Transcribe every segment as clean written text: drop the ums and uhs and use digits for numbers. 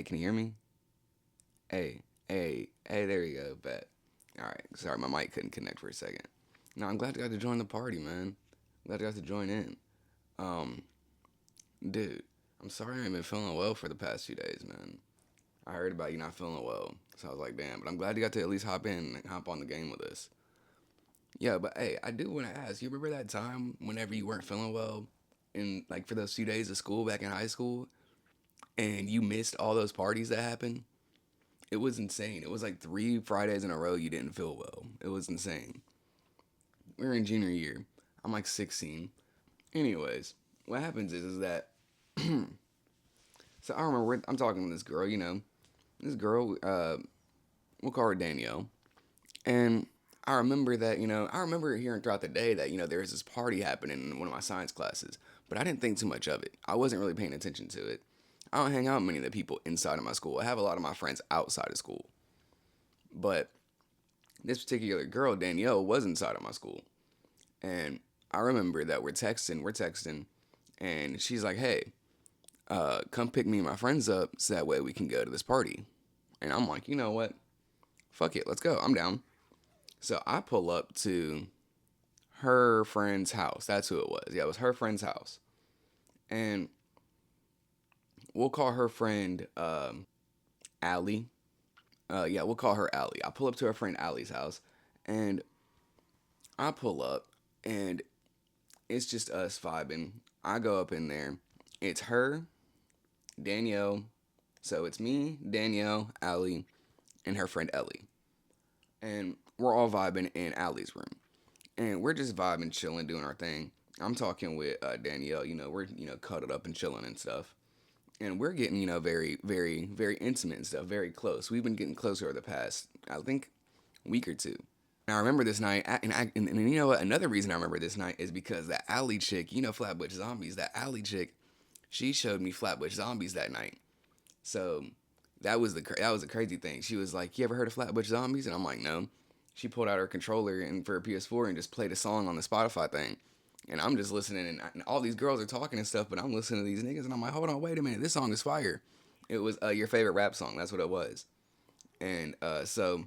can you hear me? Hey, hey, there you go, bet. Alright, sorry, my mic couldn't connect for a second. No, I'm glad you got to join the party, man. Glad you got to join in. Um, Dude, I'm sorry I ain't been feeling well for the past few days, man. I heard about you not feeling well, so I was like, damn, but I'm glad you got to at least hop in and hop on the game with us. Yeah, but hey, I do want to ask, you remember that time whenever you weren't feeling well, in like for those few days of school back in high school, and you missed all those parties that happened? It was insane. It was like 3 Fridays in a row you didn't feel well. It was insane. We were in junior year. I'm like 16. Anyways, what happens is that so I remember I'm talking to this girl. This girl. We'll call her Danielle. And I remember that I remember hearing throughout the day that there was this party happening in one of my science classes, but I didn't think too much of it. I wasn't really paying attention to it. I don't hang out with many of the people inside of my school. I have a lot of my friends outside of school. But this particular girl, Danielle, was inside of my school. And I remember that we're texting, and she's like, hey, come pick me and my friends up so that way we can go to this party. And I'm like, you know what? Fuck it, let's go. I'm down. So I pull up to her friend's house. That's who it was. Yeah, it was her friend's house. And we'll call her friend Allie. Yeah, we'll call her Allie. I pull up to her friend Allie's house, and I pull up, and it's just us vibing. I go up in there. It's her, Danielle. So it's me, Danielle, Allie, and her friend Ellie. And we're all vibing in Allie's room. And we're just vibing, chilling, doing our thing. I'm talking with Danielle. We're cuddled up and chilling and stuff. And we're getting very, very, very intimate and stuff, very close. We've been getting closer over the past, I think, week or two. And I remember this night, and you know what? Another reason I remember this night is because that Alley chick, Flatbush Zombies, that Alley chick, she showed me Flatbush Zombies that night. So that was a crazy thing. She was like, "You ever heard of Flatbush Zombies?" And I'm like, "No." She pulled out her controller and for her PS4 and just played a song on the Spotify thing. And I'm just listening, and all these girls are talking and stuff, but I'm listening to these niggas, and I'm like, hold on, wait a minute, this song is fire. It was your favorite rap song. That's what it was. And so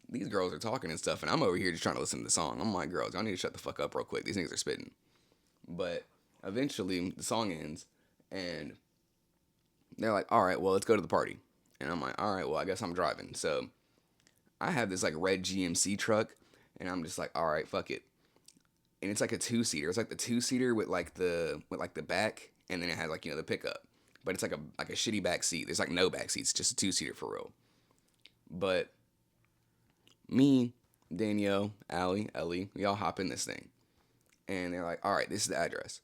these girls are talking and stuff, and I'm over here just trying to listen to the song. I'm like, girls, y'all need to shut the fuck up real quick. These niggas are spitting. But eventually, the song ends, and they're like, all right, well, let's go to the party. And I'm like, all right, well, I guess I'm driving. So I have this like red GMC truck, and I'm just like, all right, fuck it. And it's like a two-seater. It's like the two-seater with the back, and then it has like the pickup. But it's like a shitty back seat. There's like no back seats, just a two-seater for real. But me, Danielle, Allie, Ellie, we all hop in this thing, and they're like, "All right, this is the address."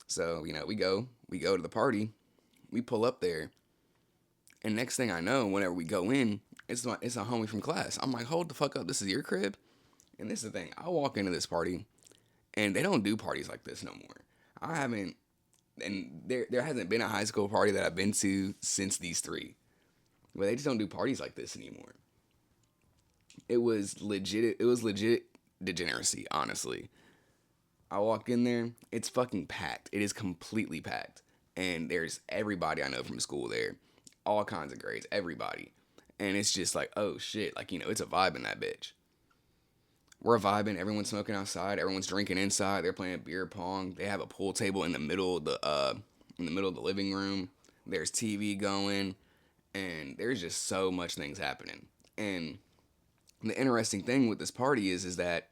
So we go to the party, we pull up there, and next thing I know, whenever we go in, it's a homie from class. I'm like, "Hold the fuck up, this is your crib?" And this is the thing, I walk into this party, and they don't do parties like this no more. I haven't, and there hasn't been a high school party that I've been to since these three, but they just don't do parties like this anymore. It was legit degeneracy, honestly. I walked in there, it's fucking packed. It is completely packed. And there's everybody I know from school there. All kinds of grades, everybody. And it's just like, oh shit, like it's a vibe in that bitch. We're vibing, everyone's smoking outside, everyone's drinking inside, they're playing beer pong. They have a pool table in the middle of the living room. There's TV going, and there's just so much things happening. And the interesting thing with this party is that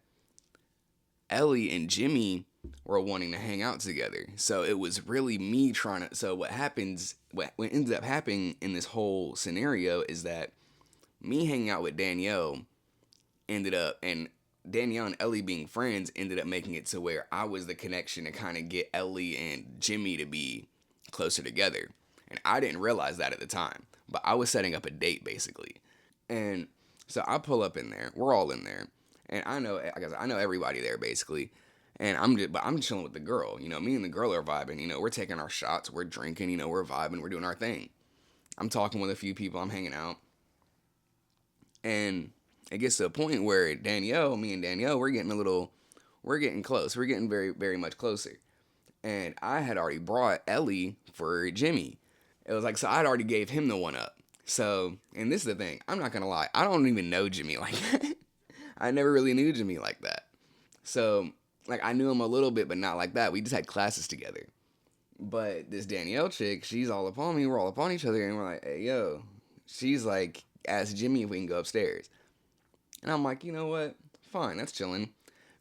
Ellie and Jimmy were wanting to hang out together. So it was really me trying to. So what ends up happening in this whole scenario is that me hanging out with Danielle and Danielle and Ellie being friends ended up making it to where I was the connection to kind of get Ellie and Jimmy to be closer together. And I didn't realize that at the time, but I was setting up a date basically. And so I pull up in there. We're all in there, and I know everybody there basically. And I'm chilling with the girl. Me and the girl are vibing. We're taking our shots. We're drinking. We're vibing. We're doing our thing. I'm talking with a few people. I'm hanging out, and it gets to a point where me and Danielle, we're getting close. We're getting very, very much closer. And I had already brought Ellie for Jimmy. It was like, so I'd already gave him the one up. So, and this is the thing, I'm not gonna lie, I don't even know Jimmy like that. I never really knew Jimmy like that. So, like, I knew him a little bit, but not like that. We just had classes together. But this Danielle chick, she's all up on me. We're all up on each other, and we're like, hey, yo. She's like, ask Jimmy if we can go upstairs. And I'm like, you know what? Fine, that's chilling.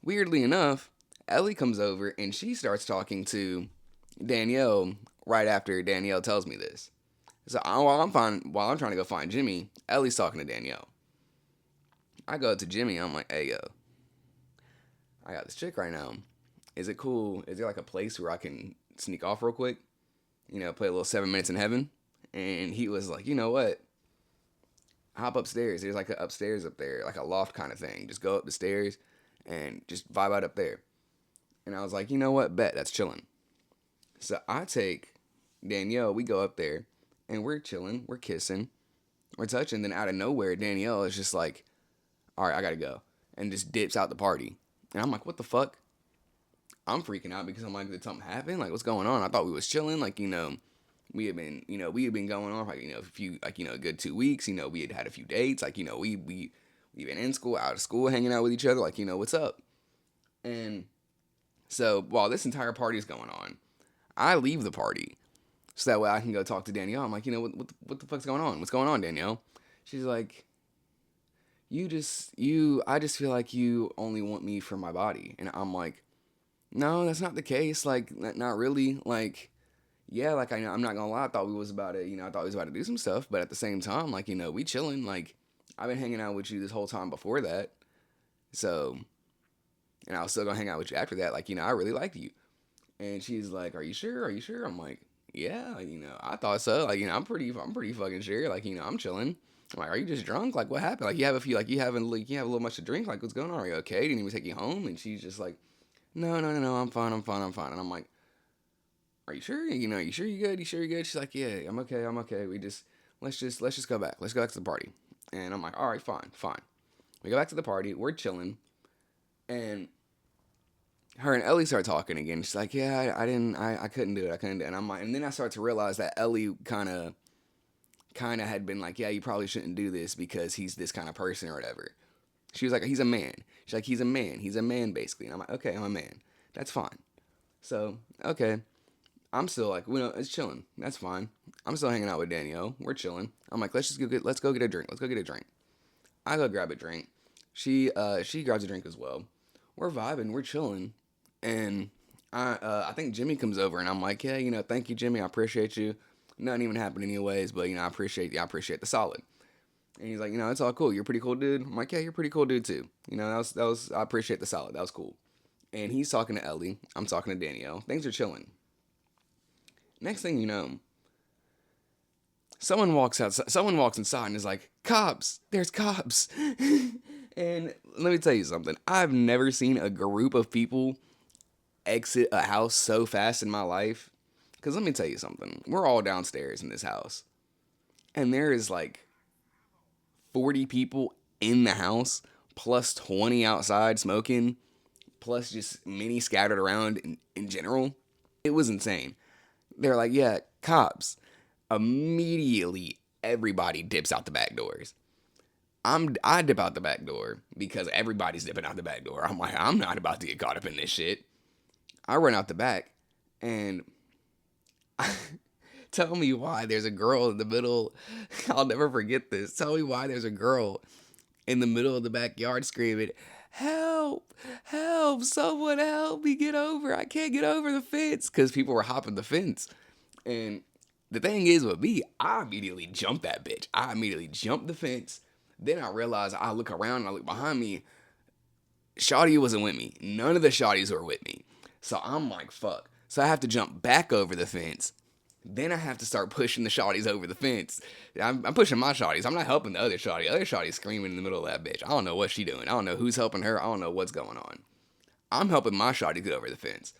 Weirdly enough, Ellie comes over and she starts talking to Danielle right after Danielle tells me this. So while I'm trying to go find Jimmy, Ellie's talking to Danielle. I go to Jimmy. I'm like, hey, yo, I got this chick right now. Is it cool? Is there like a place where I can sneak off real quick? You know, play a little 7 Minutes in Heaven? And he was like, you know what? Hop upstairs. There's like a upstairs up there, like a loft kind of thing. Just go up the stairs and just vibe out up there. And I was like, you know what? Bet, that's chilling. So I take Danielle, we go up there, and we're chilling, we're kissing, we're touching. Then out of nowhere, Danielle is just like, all right, I gotta go. And just dips out the party. And I'm like, what the fuck? I'm freaking out because I'm like, did something happen? Like, what's going on? I thought we was chilling. Like, we had been going on for, like, a few, like, a good 2 weeks. We had had a few dates. Like, we've been in school, out of school, hanging out with each other. Like, what's up? And so while this entire party is going on, I leave the party so that way I can go talk to Danielle. I'm like, what the fuck's going on? What's going on, Danielle? She's like, I just feel like you only want me for my body. And I'm like, no, that's not the case. Like, not really. Like, yeah, like, I'm not gonna lie. I thought we was about to, I thought we was about to do some stuff. But at the same time, like, we chilling. Like, I've been hanging out with you this whole time before that. So, and I was still gonna hang out with you after that. Like, I really liked you. And she's like, are you sure? Are you sure? I'm like, yeah, I thought so. Like, I'm pretty fucking sure. Like, I'm chilling. I'm like, are you just drunk? Like, what happened? Like, you have a few, like, you have a little much to drink. Like, what's going on? Are you okay? Didn't even take you home? And she's just like, no, I'm fine. And I'm like, are you sure? You sure you good? You sure you good? She's like, yeah, I'm okay. Let's just go back. Let's go back to the party. And I'm like, all right, fine. We go back to the party. We're chilling. And her and Ellie start talking again. She's like, yeah, I couldn't do it. And I'm like, and then I start to realize that Ellie kind of had been like, yeah, you probably shouldn't do this because he's this kind of person or whatever. She was like, he's a man. She's like, he's a man. He's a man, basically. And I'm like, okay, I'm a man. That's fine. So, okay. I'm still like, it's chilling. That's fine. I'm still hanging out with Danielle. We're chilling. I'm like, let's go get a drink. Let's go get a drink. I go grab a drink. She grabs a drink as well. We're vibing. We're chilling. And I think Jimmy comes over and I'm like, yeah, thank you, Jimmy. I appreciate you. Nothing even happened anyways, but I appreciate the solid. And he's like, it's all cool. You're a pretty cool dude. I'm like, yeah, you're a pretty cool dude too. That was I appreciate the solid. That was cool. And he's talking to Ellie. I'm talking to Danielle. Things are chilling. Next thing you know, someone walks inside and is like, cops, there's cops. And let me tell you something. I've never seen a group of people exit a house so fast in my life. Because let me tell you something. We're all downstairs in this house. And there is like 40 people in the house, plus 20 outside smoking, plus just many scattered around in general. It was insane. They're like, yeah, cops. Immediately, everybody dips out the back doors. I dip out the back door because everybody's dipping out the back door. I'm like, I'm not about to get caught up in this shit. I run out the back and tell me why there's a girl in the middle. I'll never forget this. Tell me why there's a girl in the middle of the backyard screaming, help, someone help me get over. I can't get over the fence. Because people were hopping the fence. And the thing is with me, I immediately jumped that bitch. I immediately jumped the fence. Then I realized I look around and I look behind me. Shawty wasn't with me. None of the shawties were with me. So I'm like, fuck. So I have to jump back over the fence. Then I have to start pushing the shawties over the fence. I'm pushing my shawties. I'm not helping the other shawty. The other shawty's screaming in the middle of that bitch. I don't know what she doing. I don't know who's helping her. I don't know what's going on. I'm helping my shawty get over the fence.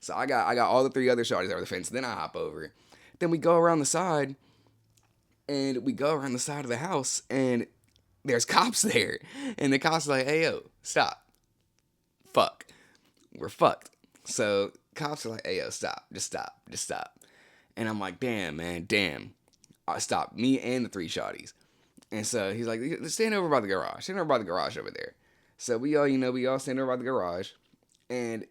So I got all the 3 other shawties over the fence. Then I hop over. Then we go around the side. And we go around the side of the house. And there's cops there. And the cops are like, hey, yo, stop. Fuck. We're fucked. So cops are like, hey, yo, stop. Just stop. And I'm like, damn, man, damn. stopped me and the three shotties. And so he's like, stand over by the garage. Stand over by the garage over there. So we all stand over by the garage. And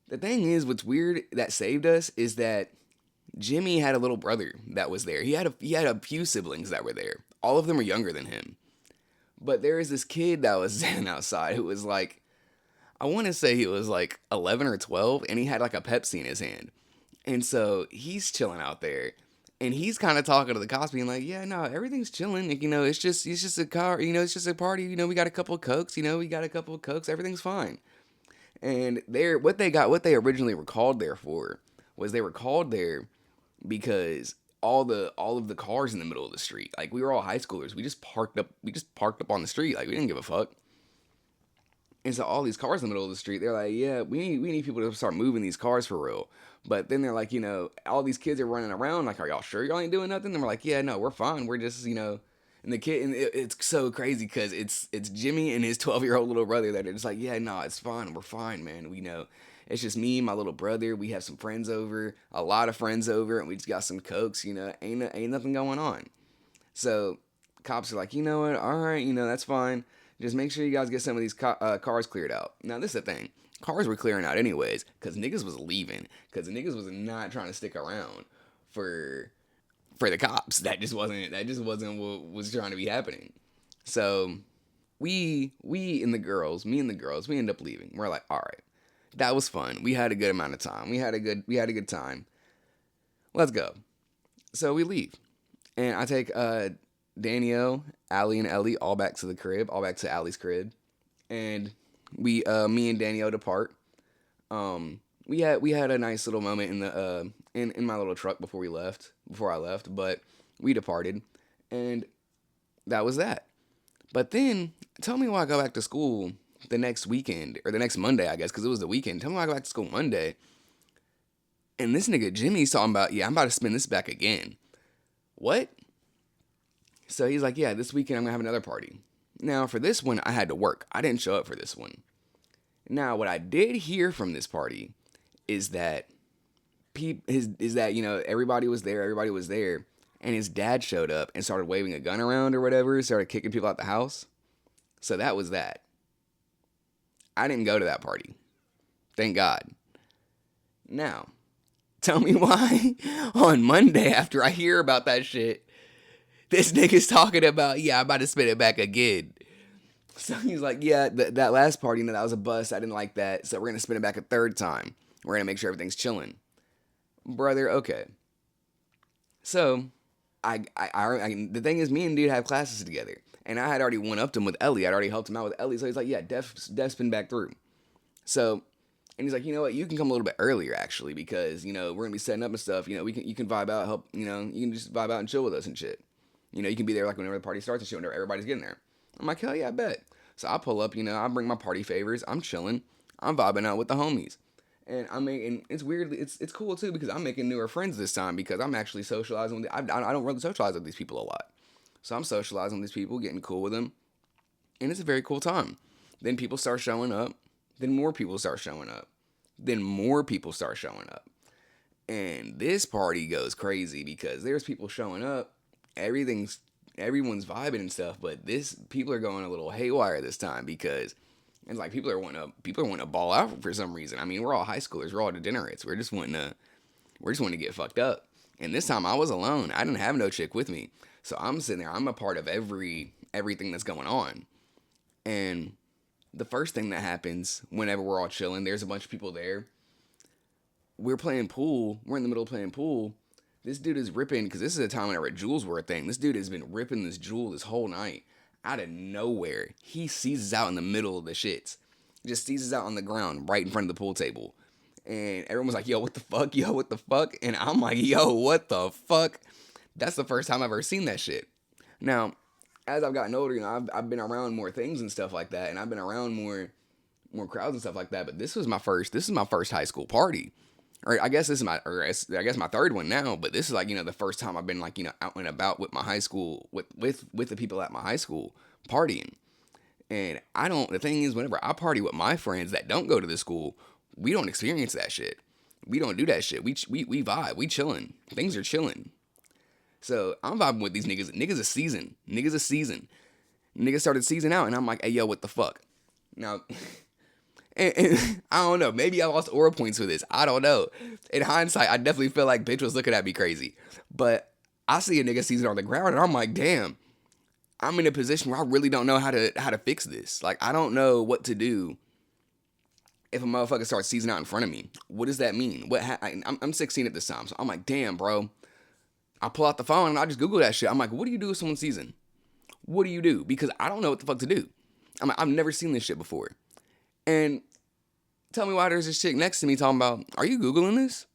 the thing is, what's weird that saved us is that Jimmy had a little brother that was there. He had a few siblings that were there. All of them are younger than him. But there is this kid that was standing outside who was like, I want to say he was like 11 or 12, and he had like a Pepsi in his hand. And so he's chilling out there, and he's kind of talking to the cops, being like, "Yeah, no, everything's chilling. Like, it's just a car. It's just a party. We got a couple of cokes. Everything's fine." And what they originally were called there for was they were called there because all of the cars in the middle of the street, like we were all high schoolers, we just parked up on the street, like we didn't give a fuck. And so all these cars in the middle of the street, they're like, yeah, we need people to start moving these cars for real. But then they're like, all these kids are running around. Like, are y'all sure y'all ain't doing nothing? And we're like, yeah, no, we're fine. We're just, And the kid, and it's so crazy because it's Jimmy and his 12-year-old little brother that are just like, yeah, no, it's fine. We're fine, man. We know. It's just me, my little brother. We have some friends over, a lot of friends over, and we just got some cokes. Ain't nothing going on. So cops are like, you know what? All right, that's fine. Just make sure you guys get some of these cars cleared out. Now, this is the thing. Cars were clearing out anyways, because niggas was leaving. Because the niggas was not trying to stick around for the cops. That just wasn't what was trying to be happening. So me and the girls, we end up leaving. We're like, all right, that was fun. We had a good amount of time. We had a good time. Let's go. So we leave. And I take Danielle, Allie, and Ellie all back to the crib, all back to Allie's crib, and me and Danielle depart. We had a nice little moment in the in my little truck before I left, but we departed, and that was that. But then, tell me why I go back to school the next weekend, or the next Monday, I guess, because it was the weekend. Tell me why I go back to school Monday, and this nigga Jimmy's talking about, yeah, I'm about to spin this back again. What? So he's like, yeah, this weekend I'm going to have another party. Now, for this one, I had to work. I didn't show up for this one. Now, what I did hear from this party is that everybody was there, and his dad showed up and started waving a gun around or whatever, started kicking people out the house. So that was that. I didn't go to that party. Thank God. Now, tell me why on Monday, after I hear about that shit, this nigga's talking about, yeah, I'm about to spin it back again. So he's like, yeah, that last party, that was a bust. I didn't like that. So we're going to spin it back a third time. We're going to make sure everything's chilling. Brother, okay. So, the thing is, me and dude have classes together. And I had already one-upped him with Ellie. I'd already helped him out with Ellie. So he's like, yeah, Def spin back through. So, and he's like, you know what, you can come a little bit earlier, actually, because, we're going to be setting up and stuff. You can vibe out, help, you can just vibe out and chill with us and shit. You can be there like whenever the party starts and shit, whenever everybody's getting there. I'm like, hell yeah, I bet. So I pull up, I bring my party favors. I'm chilling. I'm vibing out with the homies. And it's weird. It's cool too because I'm making newer friends this time because I'm actually socializing with I don't really socialize with these people a lot. So I'm socializing with these people, getting cool with them. And it's a very cool time. Then people start showing up. Then more people start showing up. Then more people start showing up. And this party goes crazy because there's people showing up. Everyone's vibing and stuff, but people are going a little haywire this time because it's like people are wanting to ball out for some reason. I mean, we're all high schoolers, we're all degenerates. We're just wanting to get fucked up. And this time I was alone. I didn't have no chick with me. So I'm sitting there, I'm a part of everything that's going on. And the first thing that happens whenever we're all chilling, there's a bunch of people there. We're playing pool. We're in the middle of playing pool. This dude is ripping, because this is a time whenever jewels were a thing. This dude has been ripping this jewel this whole night. Out of nowhere, he seizes out in the middle of the shits. Just seizes out on the ground right in front of the pool table. And everyone was like, yo, what the fuck? Yo, what the fuck? And I'm like, yo, what the fuck? That's the first time I've ever seen that shit. Now, as I've gotten older, I've been around more things and stuff like that. And I've been around more crowds and stuff like that. But this is my first high school party. Or I guess my third one now, but this is like, the first time I've been like, out and about with my high school, with the people at my high school partying. And the thing is, whenever I party with my friends that don't go to the school, we don't experience that shit. We don't do that shit. We vibe, we chilling. Things are chilling. So I'm vibing with these niggas. Niggas a season. Niggas a season. Niggas started season out, and I'm like, hey, yo, what the fuck? Now, and I don't know. Maybe I lost aura points for this. I don't know. In hindsight, I definitely feel like bitch was looking at me crazy. But I see a nigga season on the ground, and I'm like, damn. I'm in a position where I really don't know how to fix this. Like, I don't know what to do if a motherfucker starts seasoning out in front of me. What does that mean? I'm 16 at this time, so I'm like, damn, bro. I pull out the phone and I just Google that shit. I'm like, what do you do if someone's season? What do you do? Because I don't know what the fuck to do. I'm like, I've never seen this shit before. And tell me why there's this chick next to me talking about, are you Googling this?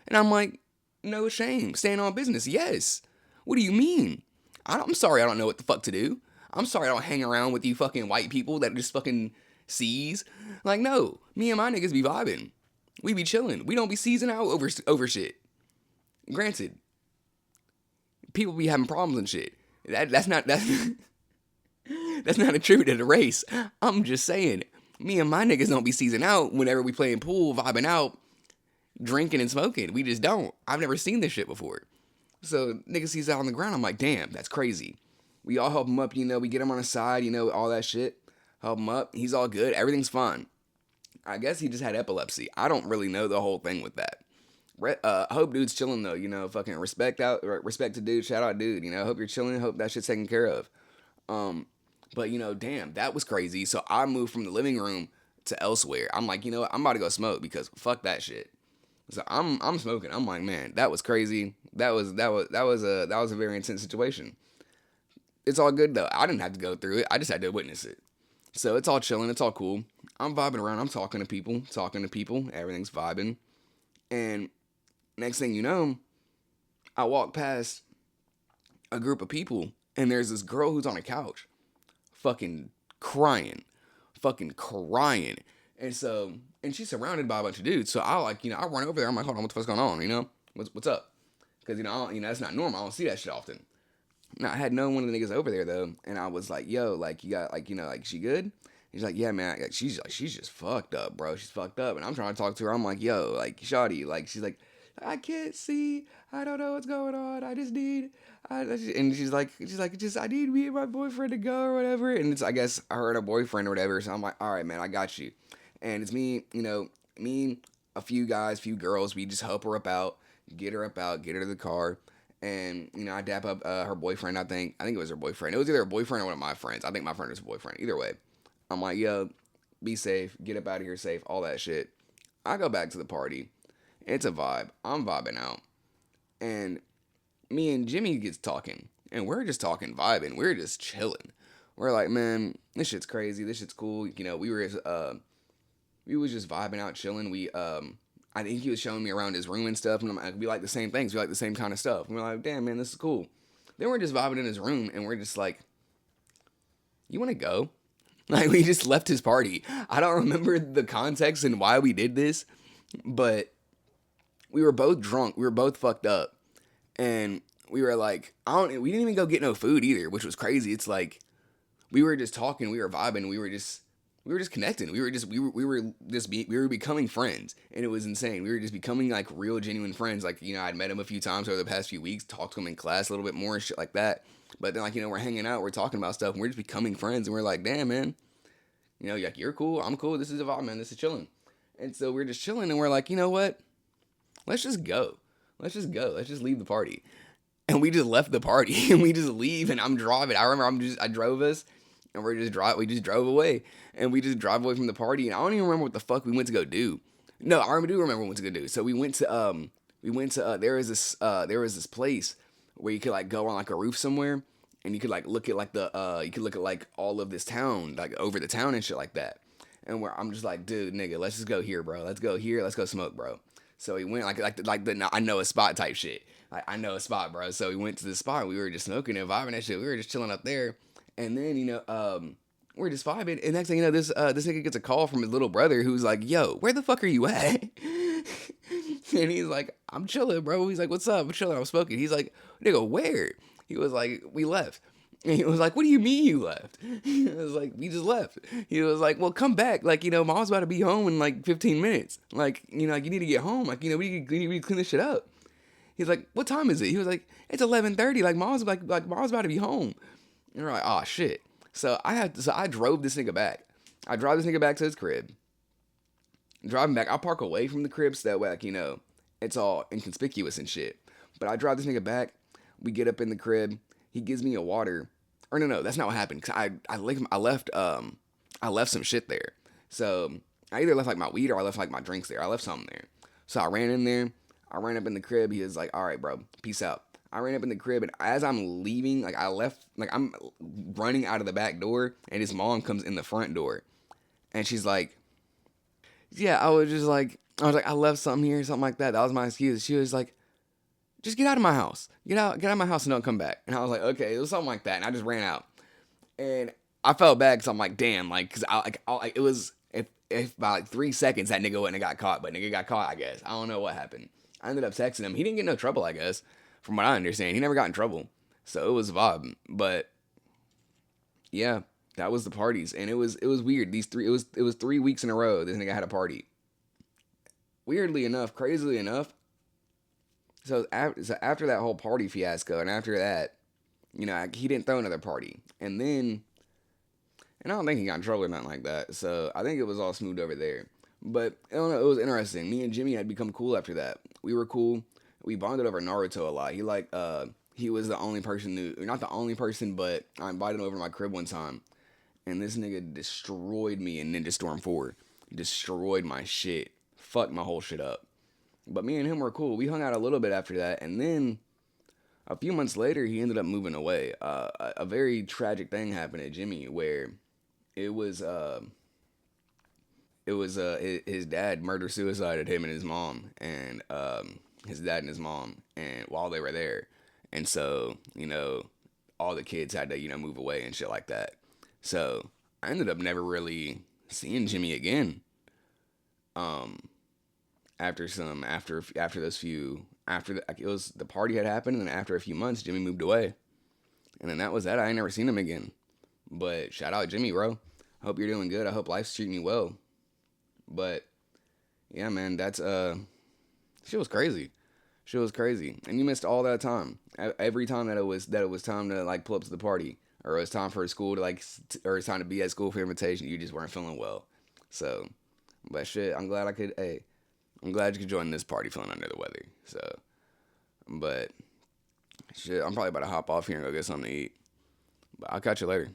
And I'm like, no shame. Staying on business. Yes. What do you mean? I'm sorry I don't know what the fuck to do. I'm sorry I don't hang around with you fucking white people that just fucking sees. Like, no. Me and my niggas be vibing. We be chilling. We don't be seizing out over shit. Granted, people be having problems and shit. That's not attributed to race. I'm just saying, me and my niggas don't be seizing out whenever we playing pool, vibing out, drinking and smoking. We just don't. I've never seen this shit before. So niggas sees out on the ground. I'm like, damn, that's crazy. We all help him up, we get him on the side, all that shit. Help him up. He's all good. Everything's fine. I guess he just had epilepsy. I don't really know the whole thing with that. Hope dude's chilling though, fucking respect to dude, shout out dude, hope you're chilling, hope that shit's taken care of. But damn, that was crazy. So I moved from the living room to elsewhere. I'm like, what, I'm about to go smoke because fuck that shit. So I'm smoking. I'm like, man, that was crazy. That was a very intense situation. It's all good though. I didn't have to go through it. I just had to witness it. So it's all chilling. It's all cool. I'm vibing around. I'm talking to people. Everything's vibing. And next thing you know, I walk past a group of people, and there's this girl who's on a couch, fucking crying. And she's surrounded by a bunch of dudes. So I I run over there. I'm like, hold on, what the fuck's going on? What's up? Because that's not normal. I don't see that shit often. Now I had known one of the niggas over there though, and I was like, yo, like you got she good? He's like, yeah, man, she's just fucked up, bro. She's fucked up. And I'm trying to talk to her. I'm like, yo, like, shawty, like, she's like, I can't see. I don't know what's going on. And she's like, I need me and my boyfriend to go or whatever. And it's, I guess, her and her boyfriend or whatever. So I'm like, all right, man, I got you. And it's me, a few guys, few girls. We just help her out, get her to the car. And, I dap up her boyfriend, I think it was her boyfriend. It was either her boyfriend or one of my friends. I think my friend was her boyfriend. Either way. I'm like, yo, be safe. Get up out of here safe. All that shit. I go back to the party. It's a vibe. I'm vibing out. And me and Jimmy gets talking. And we're just talking, vibing. We're just chilling. We're like, man, this shit's crazy. This shit's cool. We was just vibing out, chilling. I think he was showing me around his room and stuff, and we like the same things. We like the same kind of stuff. And we're like, damn, man, this is cool. Then we're just vibing in his room, and we're just like, you want to go? Like, we just left his party. I don't remember the context and why we did this, but we were both drunk. We were both fucked up, and we were like, we didn't even go get no food either, which was crazy. It's like, we were just talking, we were vibing, we were just connecting. We were becoming friends, and it was insane. We were just becoming like real, genuine friends. Like, I'd met him a few times over the past few weeks, talked to him in class a little bit more and shit like that. But then, like, we're hanging out, we're talking about stuff, and we're just becoming friends, and we're like, damn, man, like, you're cool, I'm cool, this is a vibe, man, this is chilling. And so we're just chilling, and we're like, you know what? Let's just go. Let's just leave the party. And we just left the party, and we just leave, and I'm driving. I remember I drove us, and we just drove away, and we just drive away from the party, and I don't even remember what the fuck we went to go do. No, I do remember what we went to go do. So we went to there was this place where you could like go on like a roof somewhere, and you could like look at like like all of this town, like over the town and shit like that. And where I'm just like, dude, nigga, let's just go here, bro. Let's go here. Let's go smoke, bro. So we went like the I know a spot type shit. Like, I know a spot, bro. So we went to the spot. We were just smoking and vibing that shit. We were just chilling up there. And then, we're just vibing. And next thing you know, this nigga gets a call from his little brother who's like, yo, where the fuck are you at? And he's like, I'm chilling, bro. He's like, what's up? I'm chilling. I'm smoking. He's like, nigga, where? He was like, we left. And he was like, what do you mean you left? I was like, we just left. He was like, well, come back. Like, mom's about to be home in like 15 minutes. Like, like, you need to get home. Like, we need to clean this shit up. He's like, what time is it? He was like, it's 11:30. Like mom's about to be home. And we're like, oh shit. So I drove this nigga back. I drive this nigga back to his crib. Driving back, I park away from the crib so that way, like, it's all inconspicuous and shit. But I drive this nigga back. We get up in the crib. He gives me a water. Or no, that's not what happened. Cause I left some shit there. So I either left like my weed or I left like my drinks there. I left something there. So I ran in there. I ran up in the crib. He was like, all right, bro, peace out. I ran up in the crib, and as I'm leaving, like I left, like I'm running out of the back door, and his mom comes in the front door, and she's like, yeah, I was like, I left something here, something like that. That was my excuse. She was like, just get out of my house. Get out of my house and don't come back. And I was like, okay, it was something like that. And I just ran out. And I felt bad because I'm like, damn, like, because it was, if by like 3 seconds that nigga wouldn't have got caught, but nigga got caught, I guess. I don't know what happened. I ended up texting him. He didn't get no trouble, I guess, from what I understand. He never got in trouble. So it was a vibe. But yeah, that was the parties. And it was weird. It was 3 weeks in a row this nigga had a party. Weirdly enough, crazily enough, so after that whole party fiasco, and after that, he didn't throw another party. And I don't think he got in trouble or nothing like that. So I think it was all smooth over there. But I don't know, it was interesting. Me and Jimmy had become cool after that. We were cool. We bonded over Naruto a lot. He was the only person not the only person, but I invited him over to my crib one time, and this nigga destroyed me in Ninja Storm 4. Destroyed my shit. Fucked my whole shit up. But me and him were cool. We hung out a little bit after that, and then a few months later, he ended up moving away. A very tragic thing happened to Jimmy, where it was his dad murder suicided him and his mom, and his dad and his mom, and while they were there, and so all the kids had to move away and shit like that. So I ended up never really seeing Jimmy again. Um, after those few after it was the party had happened, and then after a few months, Jimmy moved away, and then that was that. I ain't never seen him again. But shout out Jimmy, bro. Hope you're doing good. I hope life's treating you well. But yeah, man, that's shit was crazy. Shit was crazy, and you missed all that time. Every time that it was time to like pull up to the party, or it was time for school to or it's time to be at school for invitation, you just weren't feeling well. So, but shit, I'm glad I could. Hey, I'm glad you could join this party feeling under the weather. So, but shit, I'm probably about to hop off here and go get something to eat. But I'll catch you later.